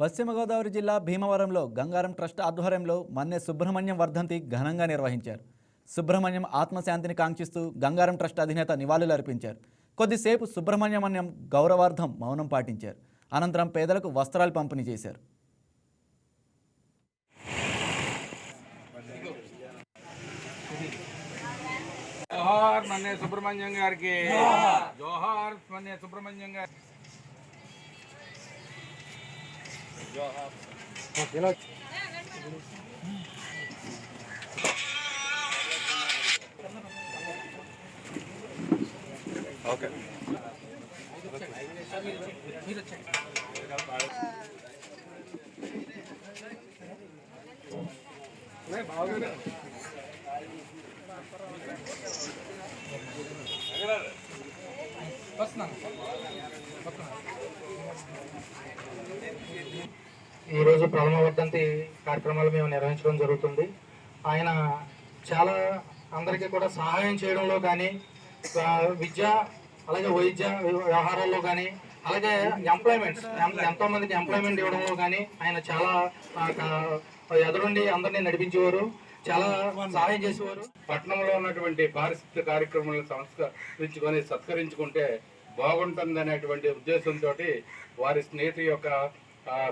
పశ్చిమ గోదావరి జిల్లా భీమవరంలో గంగారం ట్రస్ట్ ఆధ్వర్యంలో మన్నె సుబ్రహ్మణ్యం వర్ధంతి ఘనంగా నిర్వహించారు. సుబ్రహ్మణ్యం ఆత్మశాంతిని కాంక్షిస్తూ గంగారం ట్రస్ట్ అధినేత నివాళులు అర్పించారు. కొద్దిసేపు సుబ్రహ్మణ్యం గౌరవార్థం మౌనం పాటించారు. అనంతరం పేదలకు వస్త్రాలు పంపిణీ చేశారు. జోహార్ మన్నె సుబ్రహ్మణ్యం గారికి, జోహార్ మన్నె సుబ్రహ్మణ్యం గారు. ఓకే ఈరోజు ప్రథమ వర్ధంతి కార్యక్రమాలు మేము నిర్వహించడం జరుగుతుంది. ఆయన చాలా అందరికీ కూడా సహాయం చేయడంలో కానీ, విద్య అలాగే వైద్య వ్యవహారాల్లో కానీ, అలాగే ఎంప్లాయ్మెంట్స్ ఎంతోమందికి ఎంప్లాయ్మెంట్ ఇవ్వడంలో కానీ ఆయన చాలా ఎదురుండి అందరినీ నడిపించేవారు, చాలా సహాయం చేసేవారు. పట్టణంలో ఉన్నటువంటి పారిశుద్ధ్య కార్యక్రమాలను సంస్కరించుకొని సత్కరించుకుంటే బాగుంటుంది అనేటువంటి ఉద్దేశంతో వారి స్నేహితు యొక్క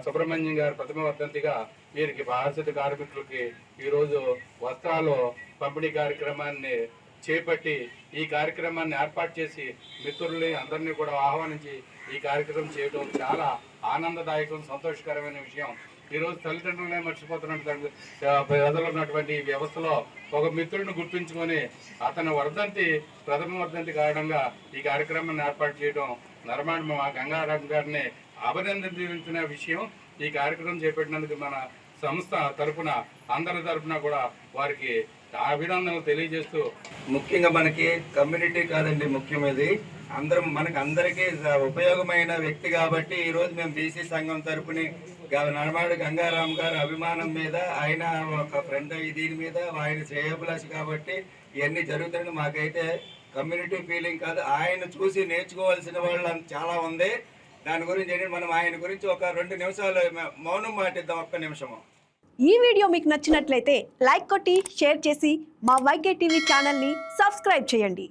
సుబ్రహ్మణ్యం గారి ప్రథమ వర్ధంతిగా వీరికి పారిశుద్ధ్య కార్మికులకి ఈరోజు వస్త్రాలు పంపిణీ కార్యక్రమాన్ని చేపట్టి ఈ కార్యక్రమాన్ని ఏర్పాటు చేసి మిత్రుల్ని అందరినీ కూడా ఆహ్వానించి ఈ కార్యక్రమం చేయడం చాలా ఆనందదాయకం, సంతోషకరమైన విషయం. ఈరోజు తల్లిదండ్రులనే మర్చిపోతున్నటువంటి ప్రజలు ఉన్నటువంటి వ్యవస్థలో ఒక మిత్రుడిని గుర్తుంచుకొని అతని ప్రథమ వర్ధంతి కారణంగా ఈ కార్యక్రమాన్ని ఏర్పాటు చేయడం నరమాడి మా గంగారాం గారిని అభినందించిన విషయం. ఈ కార్యక్రమం చేపట్టినందుకు మన సంస్థ తరఫున అందరి తరఫున కూడా వారికి అభినందనలు తెలియజేస్తూ, ముఖ్యంగా మనకి కమ్యూనిటీ కాదండి ముఖ్యం, ఇది మనకి అందరికీ ఉపయోగమైన వ్యక్తి కాబట్టి ఈరోజు మేము బీసీ సంఘం తరపుని నరమాడి గంగారాం గారి అభిమానం మీద, ఆయన ఒక ఫ్రెండ్ దీని మీద ఆయన శ్రేయోభిలాషి కాబట్టి ఇవన్నీ జరుగుతాయని మాకైతే కమ్యూనిటీ ఫీలింగ్ కాదు, ఆయన చూసి నేర్చుకోవాల్సిన వాళ్ళు చాలా ఉంది. దాని గురించి మనం ఆయన గురించి ఒక 2 నిమిషాలు మౌనం మాటిద్దాం. ఒక్క నిమిషము. ఈ వీడియో మీకు నచ్చినట్లయితే లైక్ కొట్టి షేర్ చేసి మా వైకే టీవీ ఛానల్ని సబ్స్క్రైబ్ చేయండి.